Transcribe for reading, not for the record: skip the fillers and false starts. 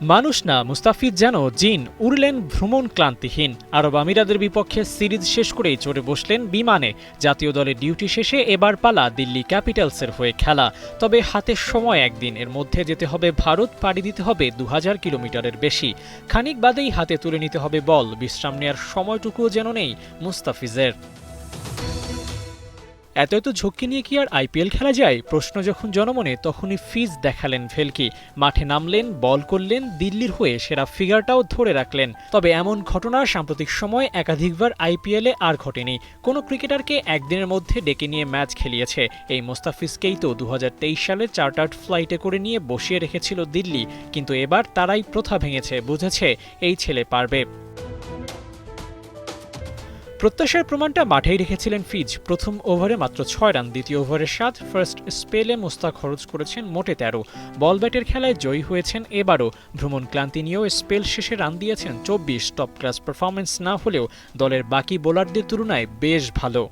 মানুষ না, মুস্তাফিজ যেন জিন, উড়লেন ভ্রমণ ক্লান্তিহীন। আরব আমিরাতের বিপক্ষে সিরিজ শেষ করেই চড়ে বসলেন বিমানে। জাতীয় দলের ডিউটি শেষে এবার পালা দিল্লি ক্যাপিটালসের হয়ে খেলা। তবে হাতে সময় একদিন, এর মধ্যে যেতে হবে ভারত, পাড়ি দিতে হবে ২০০০ কিলোমিটারের বেশি। খানিক বাদেই হাতে তুলে নিতে হবে বল, বিশ্রাম নেওয়ার সময়টুকুও যেন নেই মুস্তাফিজের। এত ঝক্কি নিয়ে কি আর আইপিএল খেলা যায়? প্রশ্ন যখন জনমনে, তখনই ফিজ দেখালেন ভেলকি। মাঠে নামলেন, বল করলেন, দিল্লির হয়ে সেরা ফিগারটাও ধরে রাখলেন। তবে এমন ঘটনা সাম্প্রতিক সময় একাধিকবার আইপিএলে আর ঘটেনি। কোনো ক্রিকেটারকে একদিনের মধ্যে ডেকে নিয়ে ম্যাচ খেলিয়েছে। এই মোস্তাফিজকেই তো ২০২৩ সালে চার্টার্ড ফ্লাইটে করে নিয়ে বসিয়ে রেখেছিল দিল্লি। কিন্তু এবার তারাই প্রথা ভেঙেছে, বুঝেছে এই ছেলে পারবে। প্রত্যাশার প্রমাণটা মাঠেই রেখেছিলেন ফিজ। প্রথম ওভারে মাত্র ৬ রান, দ্বিতীয় ওভারে ৭, ফার্স্ট স্পেলে মোস্তাক খরচ করেছেন মোটে ১৩। বল ব্যাটের খেলায় জয়ী হয়েছেন এবারও। ভ্রমণ ক্লান্তি নিয়েও স্পেল শেষে রান দিয়েছেন ২৪। টপ ক্লাস পারফরম্যান্স না হলেও দলের বাকি বোলারদের তুলনায় বেশ ভালো।